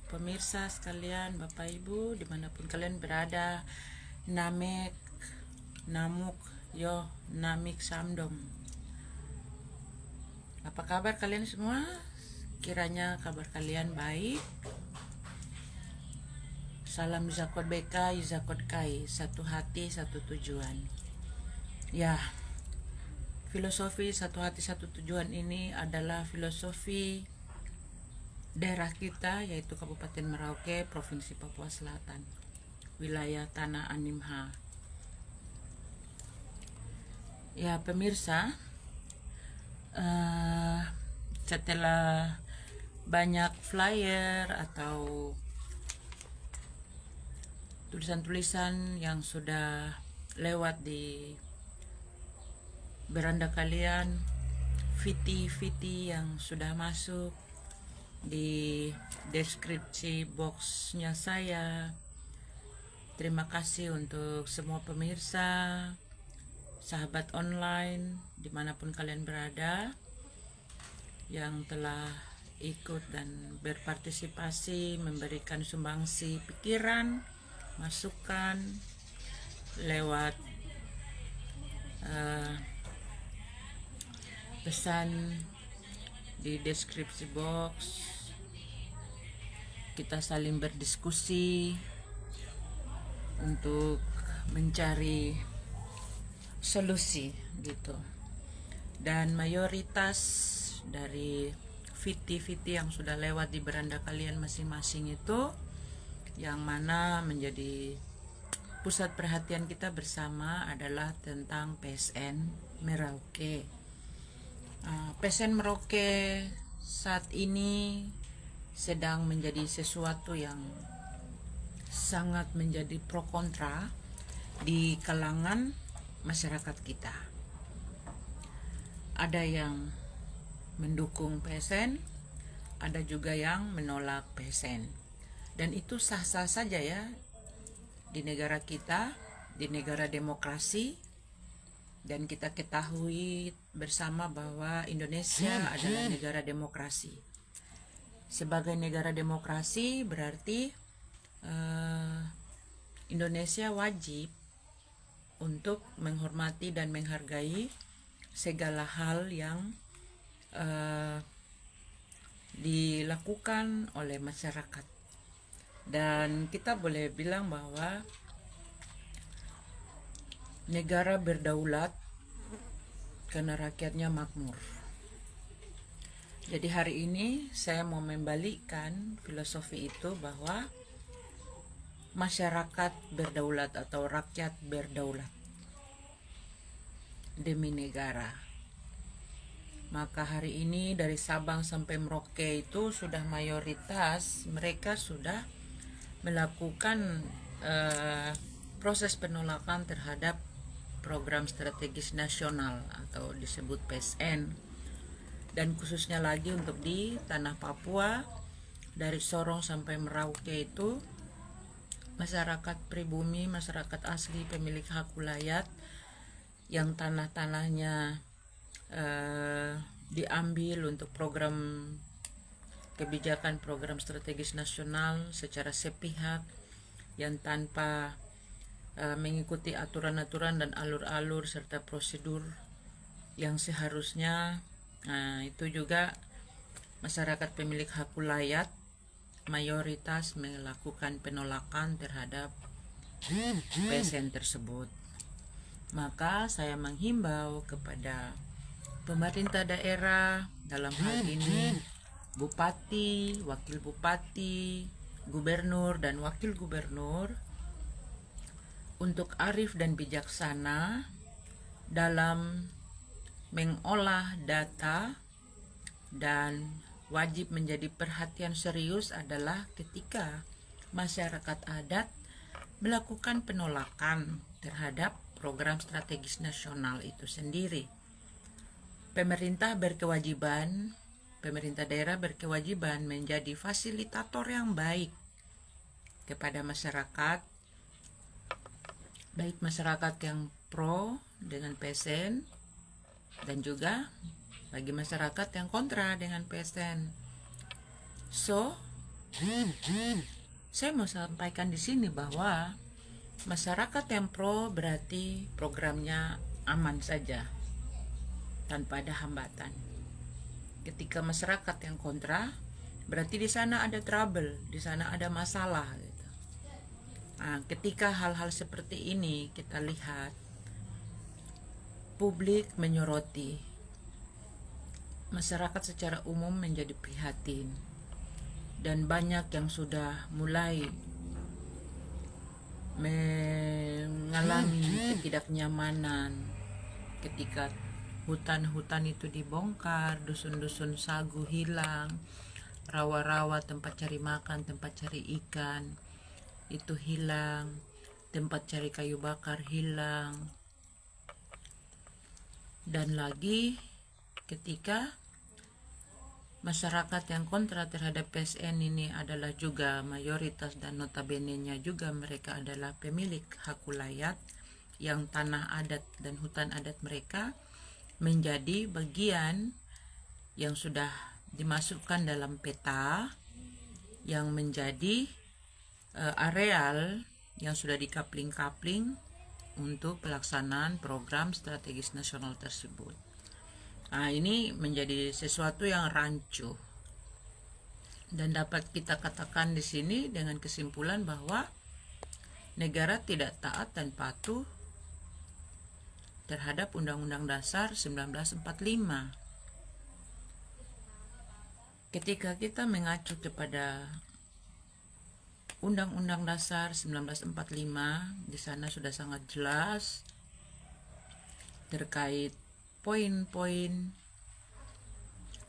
pemirsa sekalian, Bapak Ibu dimanapun kalian berada, namek, namuk, yo, namik samdom. Apa kabar kalian semua? Kiranya kabar kalian baik. Salam Zakot BK, Zakot Kai, satu hati, satu tujuan. Ya, filosofi satu hati, satu tujuan ini adalah filosofi daerah kita, yaitu Kabupaten Merauke, Provinsi Papua Selatan, wilayah Tanah Animha. Ya pemirsa, setelah banyak flyer atau tulisan-tulisan yang sudah lewat di beranda kalian, VT yang sudah masuk di deskripsi boxnya saya. Terima kasih untuk semua pemirsa, sahabat online dimanapun kalian berada yang telah ikut dan berpartisipasi, memberikan sumbangsi pikiran, masukan lewat pesan di deskripsi box. Kita saling berdiskusi untuk mencari solusi gitu. Dan mayoritas dari VT yang sudah lewat di beranda kalian masing-masing itu, yang mana menjadi pusat perhatian kita bersama adalah tentang PSN Merauke. PSN Merauke saat ini sedang menjadi sesuatu yang sangat menjadi pro kontra di kalangan masyarakat kita. Ada yang mendukung PSN, ada juga yang menolak PSN. Dan itu sah-sah saja ya di negara kita, di negara demokrasi. Dan kita ketahui bersama bahwa Indonesia adalah negara demokrasi. Sebagai negara demokrasi berarti Indonesia wajib untuk menghormati dan menghargai segala hal yang dilakukan oleh masyarakat. Dan kita boleh bilang bahwa negara berdaulat karena rakyatnya makmur. Jadi hari ini saya mau membalikkan filosofi itu bahwa masyarakat berdaulat atau rakyat berdaulat demi negara. Maka hari ini dari Sabang sampai Merauke itu sudah mayoritas mereka sudah melakukan proses penolakan terhadap program strategis nasional atau disebut PSN. Dan khususnya lagi untuk di tanah Papua, dari Sorong sampai Merauke itu masyarakat pribumi, masyarakat asli pemilik hak wilayah yang tanah-tanahnya diambil untuk program kebijakan program strategis nasional secara sepihak yang tanpa mengikuti aturan-aturan dan alur-alur serta prosedur yang seharusnya. Itu juga masyarakat pemilik hak wilayah mayoritas melakukan penolakan terhadap PSN tersebut. Maka saya menghimbau kepada pemerintah daerah, dalam hal ini bupati, wakil bupati, gubernur dan wakil gubernur, untuk arif dan bijaksana dalam mengolah data. Dan wajib menjadi perhatian serius adalah ketika masyarakat adat melakukan penolakan terhadap program strategis nasional itu sendiri. Pemerintah daerah berkewajiban menjadi fasilitator yang baik kepada masyarakat, baik masyarakat yang pro dengan PSN dan juga bagi masyarakat yang kontra dengan PSN. So, Saya mau sampaikan di sini bahwa masyarakat yang pro berarti programnya aman saja, tanpa ada hambatan. Ketika masyarakat yang kontra, berarti di sana ada trouble, di sana ada masalah gitu. Nah, ketika hal-hal seperti ini kita lihat, publik menyoroti, masyarakat secara umum menjadi prihatin, dan banyak yang sudah mulai mengalami ketidaknyamanan ketika hutan-hutan itu dibongkar, dusun-dusun sagu hilang, rawa-rawa tempat cari makan, tempat cari ikan itu hilang, tempat cari kayu bakar hilang. Dan lagi ketika masyarakat yang kontra terhadap PSN ini adalah juga mayoritas, dan notabene-nya juga mereka adalah pemilik hak wilayah yang tanah adat dan hutan adat mereka menjadi bagian yang sudah dimasukkan dalam peta, yang menjadi areal yang sudah dikapling-kapling untuk pelaksanaan program strategis nasional tersebut. Nah, ini menjadi sesuatu yang rancu, dan dapat kita katakan di sini dengan kesimpulan bahwa negara tidak taat dan patuh terhadap Undang-Undang Dasar 1945. Ketika kita mengacu kepada Undang-Undang Dasar 1945, di sana sudah sangat jelas terkait poin-poin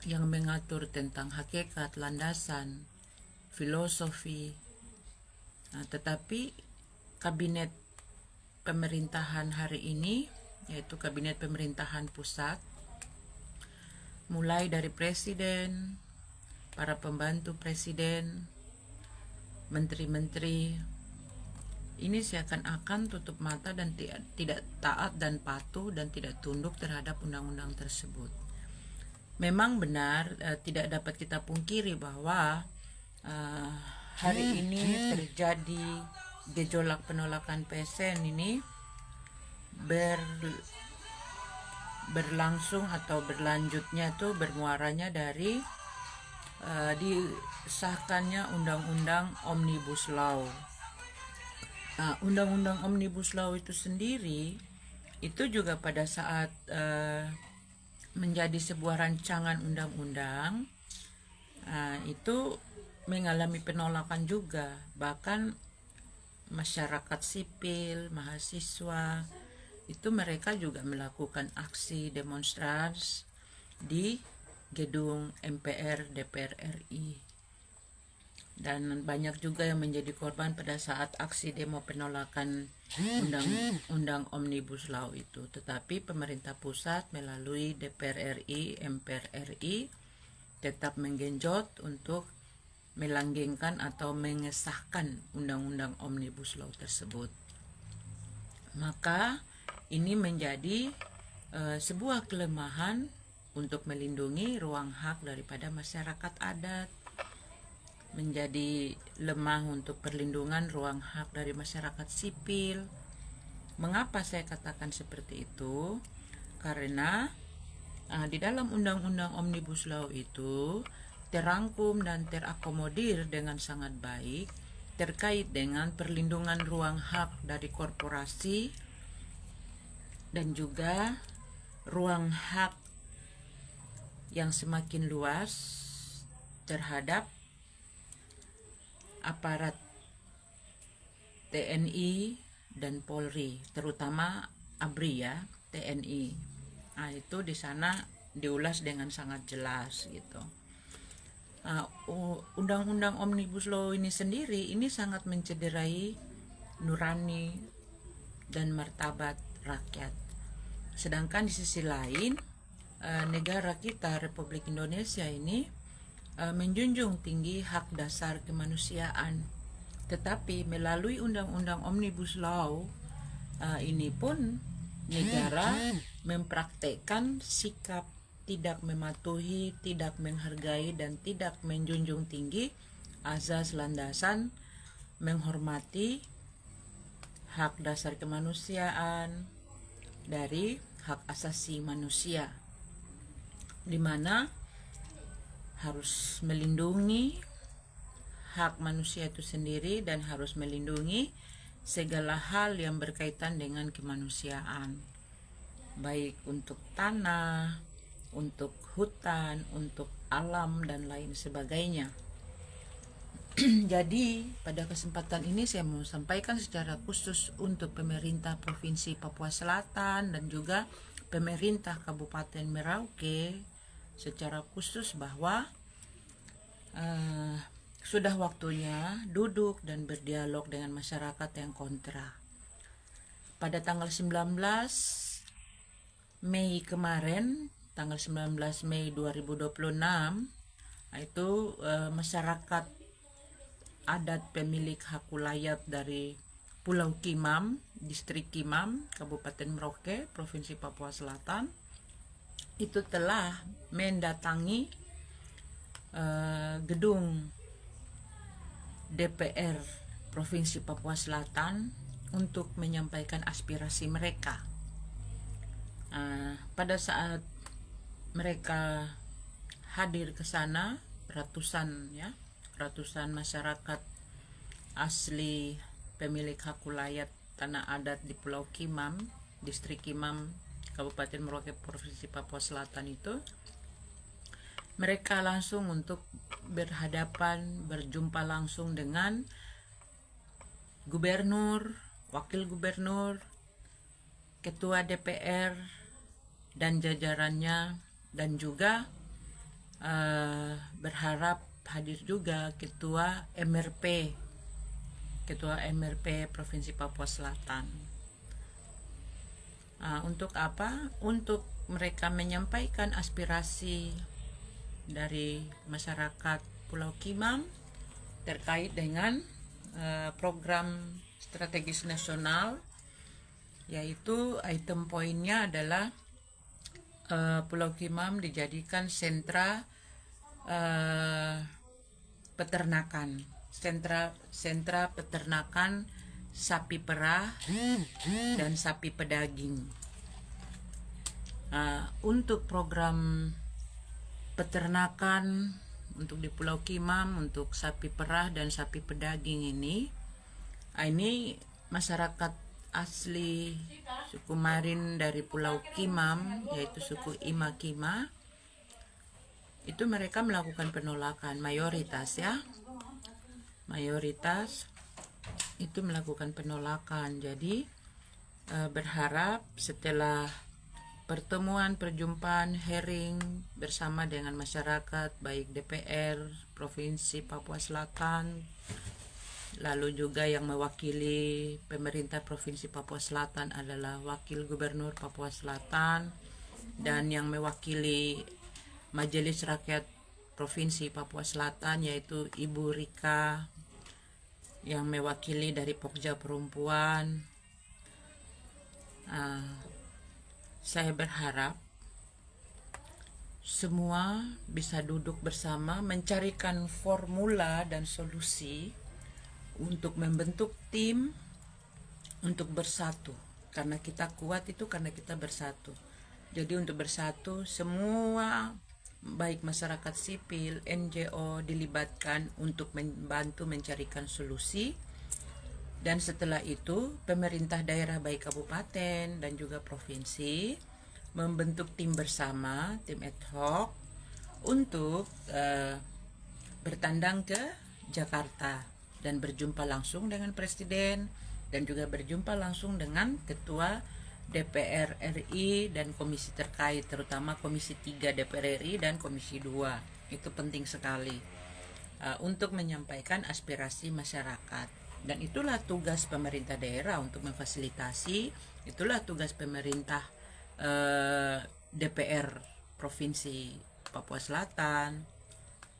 yang mengatur tentang hakikat, landasan, filosofi. Nah, tetapi kabinet pemerintahan hari ini, yaitu kabinet pemerintahan pusat, mulai dari presiden, para pembantu presiden, menteri-menteri, ini seakan-akan tutup mata dan tidak taat dan patuh dan tidak tunduk terhadap undang-undang tersebut. Memang benar, tidak dapat kita pungkiri bahwa hari ini terjadi gejolak penolakan PSN ini berlangsung atau berlanjutnya tuh bermuaranya dari disahkannya Undang-Undang Omnibus Law. Nah, Undang-Undang Omnibus Law itu sendiri itu juga pada saat menjadi sebuah rancangan undang-undang, itu mengalami penolakan juga. Bahkan masyarakat sipil, mahasiswa, itu mereka juga melakukan aksi demonstrasi di gedung MPR DPR RI. Dan banyak juga yang menjadi korban pada saat aksi demo penolakan Undang-Undang Omnibus Law itu. Tetapi pemerintah pusat melalui DPR RI, MPR RI tetap menggenjot untuk melanggengkan atau mengesahkan Undang-Undang Omnibus Law tersebut. Maka ini menjadi sebuah kelemahan untuk melindungi ruang hak daripada masyarakat adat, menjadi lemah untuk perlindungan ruang hak dari masyarakat sipil. Mengapa saya katakan seperti itu? Karena di dalam Undang-Undang Omnibus Law itu terangkum dan terakomodir dengan sangat baik terkait dengan perlindungan ruang hak dari korporasi dan juga ruang hak yang semakin luas terhadap aparat TNI dan Polri, terutama ABRI ya, TNI. Nah, itu di sana diulas dengan sangat jelas gitu. Undang-Undang Omnibus Law ini sendiri ini sangat mencederai nurani dan martabat rakyat. Sedangkan di sisi lain, negara kita Republik Indonesia ini menjunjung tinggi hak dasar kemanusiaan. Tetapi melalui Undang-Undang Omnibus Law ini pun negara mempraktekkan sikap tidak mematuhi, tidak menghargai, dan tidak menjunjung tinggi azas landasan menghormati hak dasar kemanusiaan dari hak asasi manusia, di mana harus melindungi hak manusia itu sendiri dan harus melindungi segala hal yang berkaitan dengan kemanusiaan, baik untuk tanah, untuk hutan, untuk alam, dan lain sebagainya. Jadi pada kesempatan ini saya mau sampaikan secara khusus untuk pemerintah Provinsi Papua Selatan dan juga pemerintah Kabupaten Merauke secara khusus bahwa sudah waktunya duduk dan berdialog dengan masyarakat yang kontra. Pada tanggal 19 Mei kemarin, tanggal 19 Mei 2026, itu masyarakat adat pemilik hak wilayah dari Pulau Kimam, Distrik Kimam, Kabupaten Merauke, Provinsi Papua Selatan, itu telah mendatangi gedung DPR Provinsi Papua Selatan untuk menyampaikan aspirasi mereka. Pada saat mereka hadir ke sana, ratusan masyarakat asli pemilik hak wilayah tanah adat di Pulau Kimam, Distrik Kimam, Kabupaten Merauke, Provinsi Papua Selatan itu, mereka langsung untuk berhadapan, berjumpa langsung dengan gubernur, wakil gubernur, ketua DPR dan jajarannya, dan juga berharap hadir juga ketua MRP Provinsi Papua Selatan. Untuk apa? Untuk mereka menyampaikan aspirasi dari masyarakat Pulau Kimam terkait dengan program strategis nasional, yaitu item poinnya adalah Pulau Kimam dijadikan sentra peternakan, sentra peternakan sapi perah dan sapi pedaging. Untuk program peternakan untuk di Pulau Kimam, untuk sapi perah dan sapi pedaging ini masyarakat asli suku Marin dari Pulau Kimam, yaitu suku Ima-Kima, itu mereka melakukan penolakan, mayoritas itu melakukan penolakan. Jadi berharap setelah perjumpaan hearing bersama dengan masyarakat, baik DPR Provinsi Papua Selatan, lalu juga yang mewakili pemerintah Provinsi Papua Selatan adalah Wakil Gubernur Papua Selatan, dan yang mewakili Majelis Rakyat Provinsi Papua Selatan yaitu Ibu Rika, yang mewakili dari Pokja Perempuan. Saya berharap semua bisa duduk bersama mencarikan formula dan solusi untuk membentuk tim untuk bersatu. Karena kita kuat itu karena kita bersatu. Jadi untuk bersatu semua, baik masyarakat sipil, NGO dilibatkan untuk membantu mencarikan solusi. Dan setelah itu pemerintah daerah baik kabupaten dan juga provinsi membentuk tim bersama, tim ad hoc untuk bertandang ke Jakarta dan berjumpa langsung dengan Presiden dan juga berjumpa langsung dengan Ketua DPR RI dan komisi terkait, terutama Komisi 3 DPR RI dan Komisi 2. Itu penting sekali untuk menyampaikan aspirasi masyarakat. Dan itulah tugas pemerintah daerah untuk memfasilitasi, itulah tugas pemerintah DPR Provinsi Papua Selatan,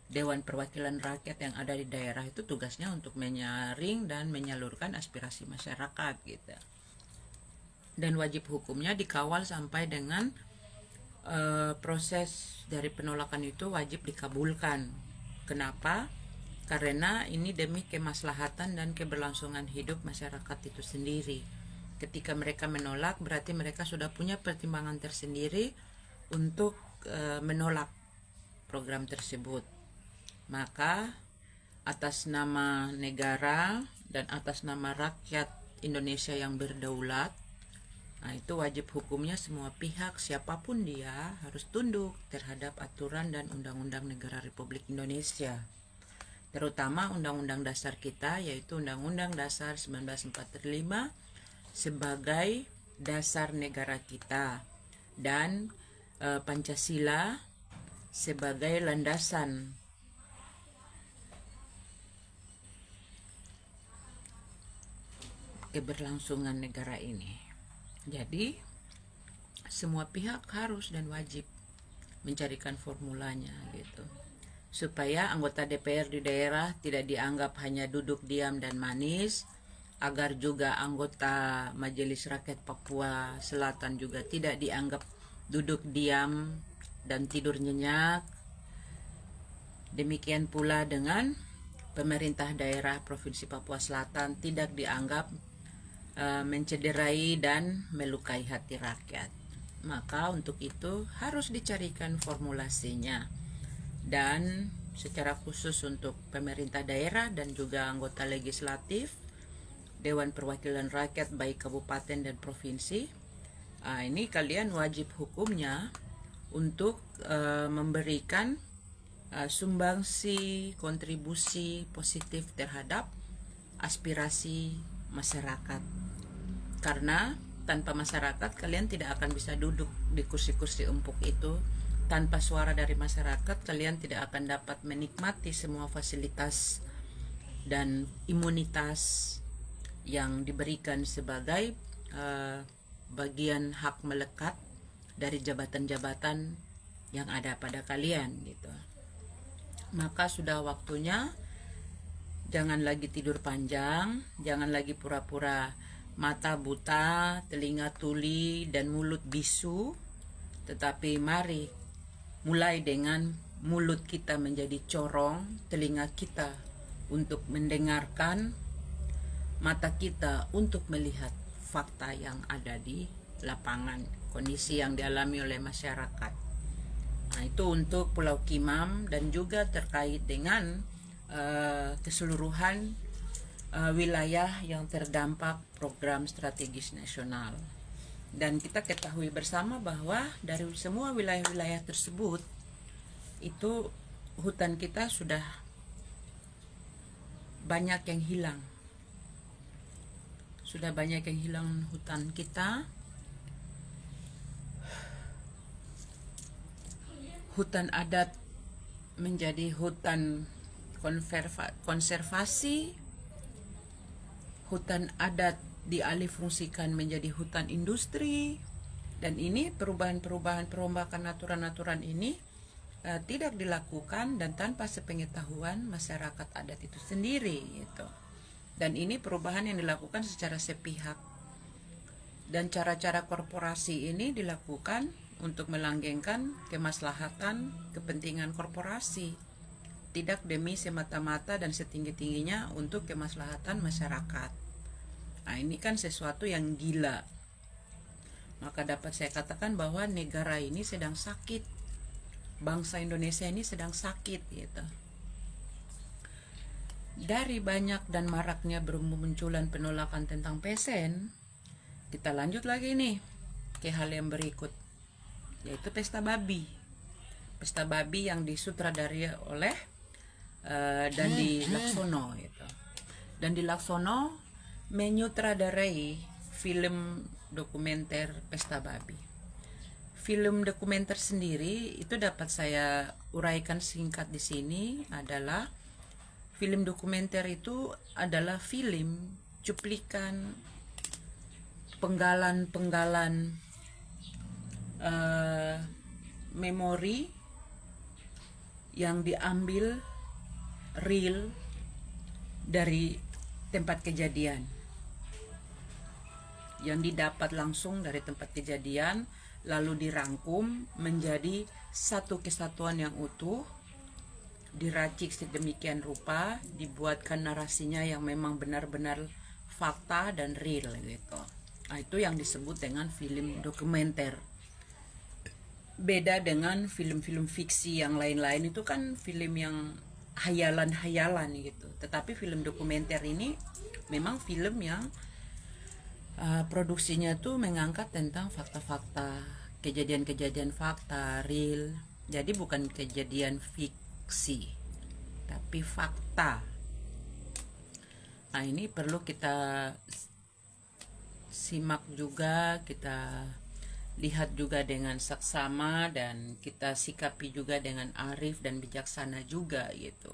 Dewan Perwakilan Rakyat yang ada di daerah itu tugasnya untuk menyaring dan menyalurkan aspirasi masyarakat gitu. Dan wajib hukumnya dikawal sampai dengan proses dari penolakan itu wajib dikabulkan. Kenapa? karena ini demi kemaslahatan dan keberlangsungan hidup masyarakat itu sendiri. Ketika mereka menolak, berarti mereka sudah punya pertimbangan tersendiri untuk menolak program tersebut. Maka atas nama negara dan atas nama rakyat Indonesia yang berdaulat, nah itu wajib hukumnya semua pihak siapapun dia harus tunduk terhadap aturan dan undang-undang negara Republik Indonesia, terutama undang-undang dasar kita, yaitu Undang-Undang Dasar 1945 sebagai dasar negara kita, dan Pancasila sebagai landasan keberlangsungan negara ini. Jadi semua pihak harus dan wajib mencarikan formulanya gitu, supaya anggota DPR di daerah tidak dianggap hanya duduk diam dan manis, agar juga anggota Majelis Rakyat Papua Selatan juga tidak dianggap duduk diam dan tidur nyenyak. Demikian pula dengan pemerintah daerah Provinsi Papua Selatan tidak dianggap mencederai dan melukai hati rakyat. Maka untuk itu harus dicarikan formulasinya, dan secara khusus untuk pemerintah daerah dan juga anggota legislatif, Dewan Perwakilan Rakyat baik kabupaten dan provinsi, ini kalian wajib hukumnya untuk memberikan sumbangsi kontribusi positif terhadap aspirasi masyarakat, karena tanpa masyarakat kalian tidak akan bisa duduk di kursi-kursi empuk itu. Tanpa suara dari masyarakat kalian tidak akan dapat menikmati semua fasilitas dan imunitas yang diberikan sebagai bagian hak melekat dari jabatan-jabatan yang ada pada kalian gitu. Maka sudah waktunya jangan lagi tidur panjang, jangan lagi pura-pura mata buta, telinga tuli, dan mulut bisu. Tetapi mari mulai dengan mulut kita menjadi corong, telinga kita untuk mendengarkan, mata kita untuk melihat fakta yang ada di lapangan, kondisi yang dialami oleh masyarakat. Nah, itu untuk Pulau Kimam dan juga terkait dengan keseluruhan wilayah yang terdampak program strategis nasional. Dan kita ketahui bersama bahwa dari semua wilayah-wilayah tersebut itu hutan kita sudah banyak yang hilang. Sudah banyak yang hilang hutan kita. Hutan adat menjadi hutan konservasi, hutan adat dialihfungsikan menjadi hutan industri, dan ini perubahan-perubahan perombakan aturan-aturan ini tidak dilakukan dan tanpa sepengetahuan masyarakat adat itu sendiri gitu. Dan ini perubahan yang dilakukan secara sepihak, dan cara-cara korporasi ini dilakukan untuk melanggengkan kemaslahatan kepentingan korporasi, tidak demi semata-mata dan setinggi-tingginya untuk kemaslahatan masyarakat. Nah, ini kan sesuatu yang gila. Maka dapat saya katakan bahwa negara ini sedang sakit, bangsa Indonesia ini sedang sakit gitu. Dari banyak dan maraknya bermunculan penolakan tentang PSN, kita lanjut lagi nih ke hal yang berikut, yaitu pesta babi. Pesta babi yang disutradari oleh Dandi Laksono gitu. Dandi Laksono menyutradarai film dokumenter Pesta Babi. Film dokumenter sendiri itu dapat saya uraikan singkat di sini adalah film dokumenter itu adalah film cuplikan penggalan-penggalan memori yang diambil real dari tempat kejadian, yang didapat langsung dari tempat kejadian, lalu dirangkum menjadi satu kesatuan yang utuh, diracik sedemikian rupa, dibuatkan narasinya yang memang benar-benar fakta dan real gitu. Nah, itu yang disebut dengan film dokumenter. Beda dengan film-film fiksi yang lain-lain, itu kan film yang hayalan-hayalan gitu. Tetapi film dokumenter ini memang film yang produksinya tuh mengangkat tentang fakta-fakta, kejadian-kejadian fakta, real. Jadi bukan kejadian fiksi, tapi fakta. Nah, ini perlu kita simak juga, kita lihat juga dengan saksama, dan kita sikapi juga dengan arif dan bijaksana juga gitu.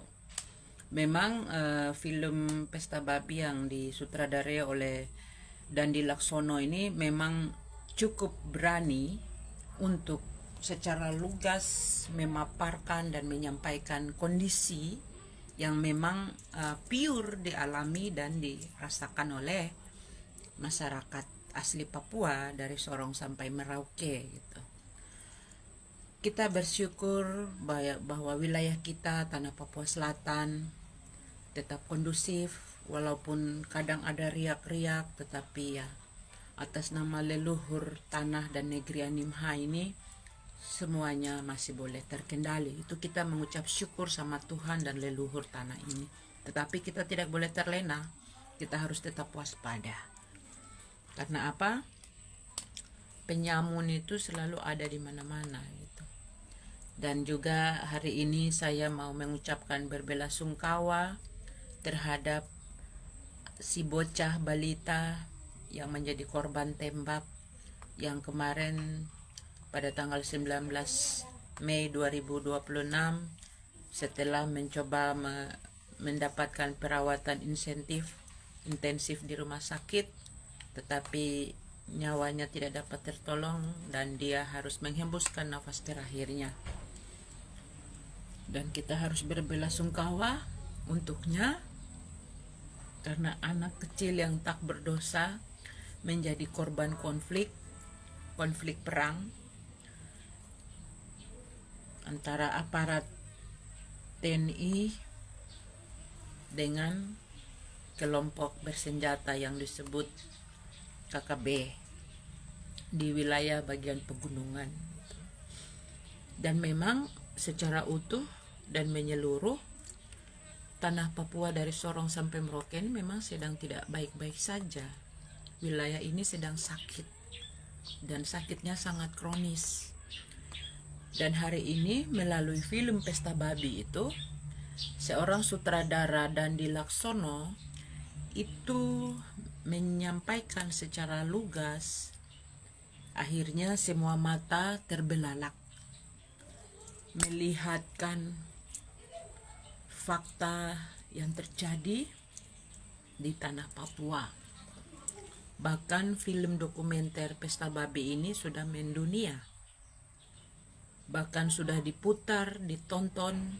Memang film Pesta Babi yang disutradarai oleh Dandi Laksono ini memang cukup berani untuk secara lugas memaparkan dan menyampaikan kondisi yang memang pure dialami dan dirasakan oleh masyarakat asli Papua dari Sorong sampai Merauke gitu. Kita bersyukur bahwa wilayah kita, tanah Papua Selatan, tetap kondusif, walaupun kadang ada riak-riak, tetapi ya atas nama leluhur tanah dan negeri Animha ini semuanya masih boleh terkendali. Itu kita mengucap syukur sama Tuhan dan leluhur tanah ini. Tetapi kita tidak boleh terlena, kita harus tetap waspada. Karena apa? Penyamun itu selalu ada di mana-mana gitu. Dan juga hari ini saya mau mengucapkan berbelasungkawa terhadap si bocah balita yang menjadi korban tembak yang kemarin pada tanggal 19 Mei 2026 setelah mencoba mendapatkan perawatan intensif di rumah sakit, tetapi nyawanya tidak dapat tertolong dan dia harus menghembuskan nafas terakhirnya. Dan kita harus berbelasungkawa untuknya, karena anak kecil yang tak berdosa menjadi korban konflik perang antara aparat TNI dengan kelompok bersenjata yang disebut KKB di wilayah bagian pegunungan. Dan memang secara utuh dan menyeluruh tanah Papua dari Sorong sampai Merauke ini memang sedang tidak baik-baik saja. Wilayah ini sedang sakit dan sakitnya sangat kronis. Dan hari ini melalui film Pesta Babi itu, seorang sutradara Dandi Laksono itu menyampaikan secara lugas, akhirnya semua mata terbelalak melihatkan fakta yang terjadi di tanah Papua. Bahkan film dokumenter Pesta Babi ini sudah mendunia, bahkan sudah diputar, ditonton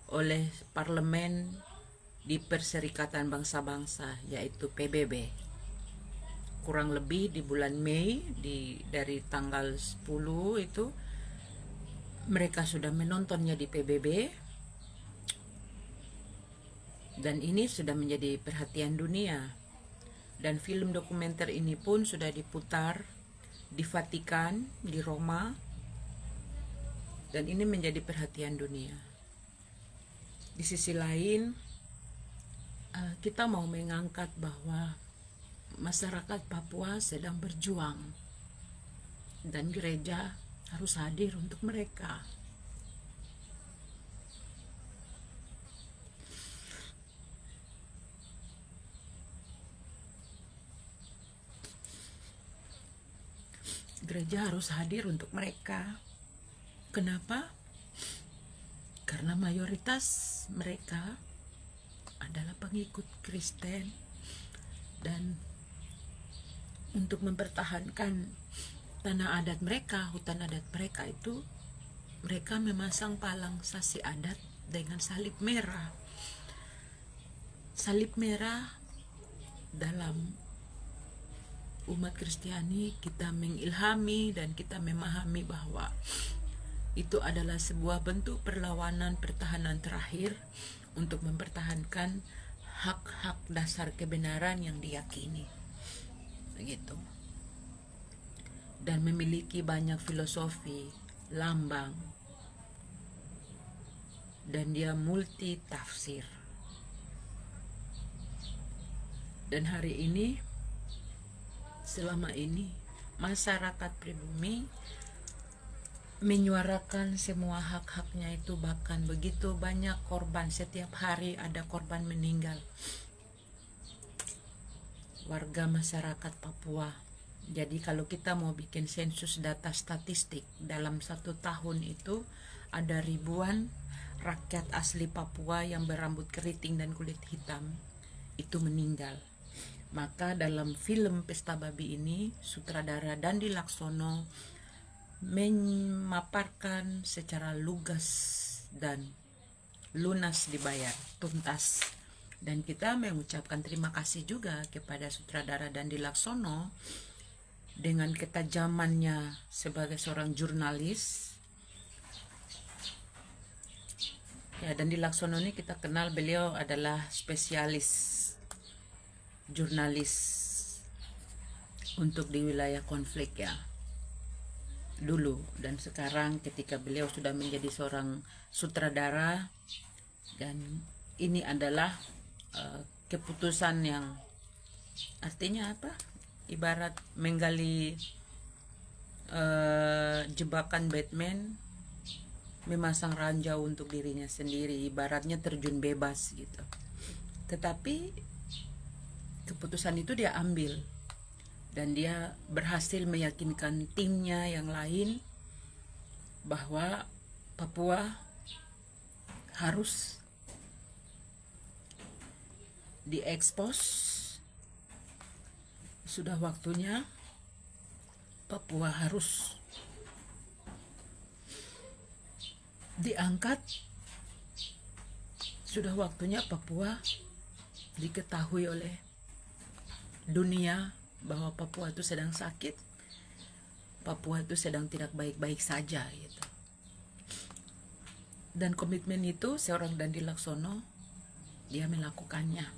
oleh parlemen di Perserikatan Bangsa-Bangsa, yaitu PBB. Kurang lebih di bulan Mei, dari tanggal 10 itu mereka sudah menontonnya di PBB, dan ini sudah menjadi perhatian dunia. Dan film dokumenter ini pun sudah diputar di Vatikan, di Roma, dan ini menjadi perhatian dunia. Di sisi lain, kita mau mengangkat bahwa masyarakat Papua sedang berjuang dan gereja harus hadir untuk mereka. Gereja harus hadir untuk mereka. Kenapa? Karena mayoritas mereka adalah pengikut Kristen, dan untuk mempertahankan tanah adat mereka, hutan adat mereka itu, mereka memasang palang sasi adat dengan salib merah. Salib merah dalam umat Kristiani, kita mengilhami dan kita memahami bahwa itu adalah sebuah bentuk perlawanan pertahanan terakhir untuk mempertahankan hak-hak dasar kebenaran yang diyakini. Begitu. Dan memiliki banyak filosofi, lambang, dan dia multi tafsir. Dan hari ini, selama ini, masyarakat pribumi menyuarakan semua hak-haknya itu, bahkan begitu banyak korban. Setiap hari ada korban meninggal, warga masyarakat Papua. Jadi kalau kita mau bikin sensus data statistik, dalam 1 tahun itu ada ribuan rakyat asli Papua yang berambut keriting dan kulit hitam itu meninggal. Maka dalam film Pesta Babi ini, sutradara Dandi Laksono memaparkan secara lugas dan lunas, dibayar tuntas. Dan kita mengucapkan terima kasih juga kepada sutradara Dandi Laksono dengan ketajamannya sebagai seorang jurnalis. Ya, Dandi Laksono ini kita kenal, beliau adalah spesialis jurnalis untuk di wilayah konflik ya dulu, dan sekarang ketika beliau sudah menjadi seorang sutradara, dan ini adalah keputusan yang artinya apa, ibarat menggali jebakan Batman, memasang ranjau untuk dirinya sendiri, ibaratnya terjun bebas gitu. Tetapi keputusan itu dia ambil, dan dia berhasil meyakinkan timnya yang lain bahwa Papua harus diekspos. Sudah waktunya Papua harus diangkat. Sudah waktunya Papua diketahui oleh dunia bahwa Papua itu sedang sakit, Papua itu sedang tidak baik-baik saja gitu. Dan komitmen itu seorang Dandi Laksono, dia melakukannya.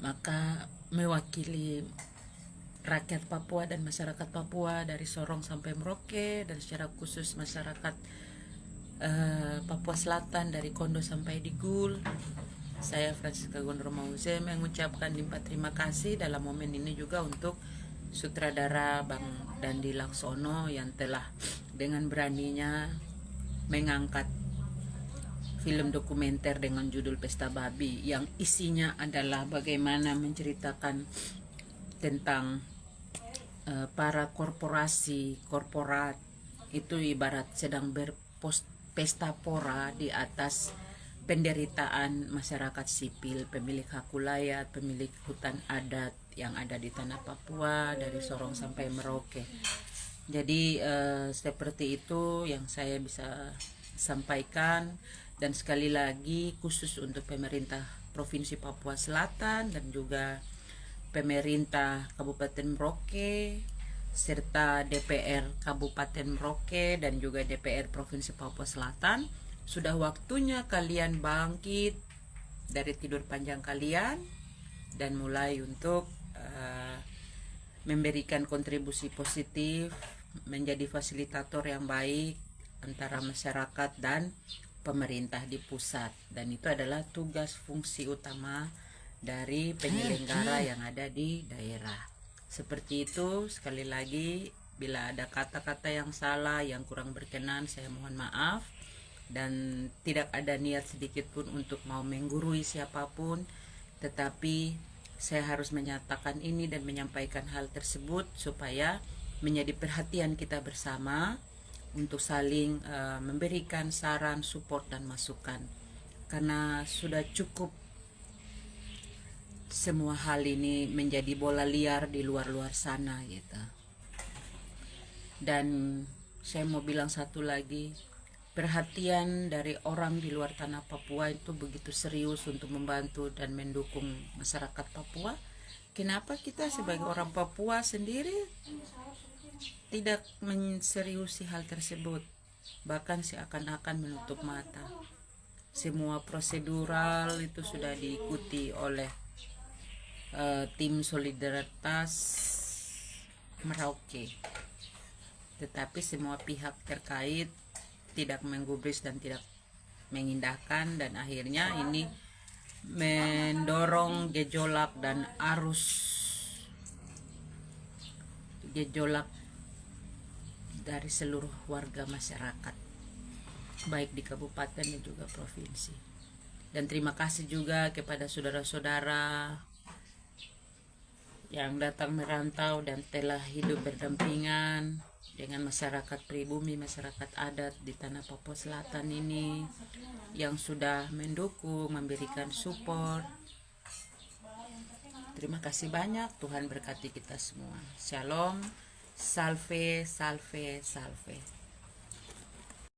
Maka mewakili rakyat Papua dan masyarakat Papua dari Sorong sampai Merauke, dan secara khusus masyarakat Papua Selatan dari Kondo sampai Digul, saya Francisca Gondro Mause mengucapkan limpah terima kasih dalam momen ini juga untuk sutradara Bang Dandi Laksono yang telah dengan beraninya mengangkat film dokumenter dengan judul Pesta Babi, yang isinya adalah bagaimana menceritakan tentang para korporat itu ibarat sedang berpesta pora di atas penderitaan masyarakat sipil, pemilik hak wilayah, pemilik hutan adat yang ada di tanah Papua dari Sorong sampai Merauke. Jadi seperti itu yang saya bisa sampaikan, dan sekali lagi khusus untuk pemerintah Provinsi Papua Selatan dan juga pemerintah Kabupaten Merauke serta DPR Kabupaten Merauke dan juga DPR Provinsi Papua Selatan, sudah waktunya kalian bangkit dari tidur panjang kalian dan mulai untuk memberikan kontribusi positif, menjadi fasilitator yang baik antara masyarakat dan pemerintah di pusat. Dan itu adalah tugas fungsi utama dari penyelenggara yang ada di daerah. Seperti itu, sekali lagi bila ada kata-kata yang salah, yang kurang berkenan, saya mohon maaf. Dan tidak ada niat sedikit pun untuk mau menggurui siapapun, tetapi saya harus menyatakan ini dan menyampaikan hal tersebut supaya menjadi perhatian kita bersama untuk saling memberikan saran, support, dan masukan. Karena sudah cukup semua hal ini menjadi bola liar di luar-luar sana gitu. Dan saya mau bilang satu lagi, perhatian dari orang di luar tanah Papua itu begitu serius untuk membantu dan mendukung masyarakat Papua. Kenapa kita sebagai orang Papua sendiri tidak menseriusi hal tersebut, bahkan seakan-akan menutup mata. Semua prosedural itu sudah diikuti oleh tim solidaritas Merauke, tetapi semua pihak terkait tidak menggubris dan tidak mengindahkan, dan akhirnya ini mendorong gejolak dan arus gejolak dari seluruh warga masyarakat, baik di kabupaten dan juga provinsi. Dan terima kasih juga kepada saudara-saudara yang datang merantau dan telah hidup berdampingan dengan masyarakat pribumi, masyarakat adat di tanah Papua Selatan ini, yang sudah mendukung, memberikan support. Terima kasih banyak, Tuhan berkati kita semua. Shalom, salve, salve, salve.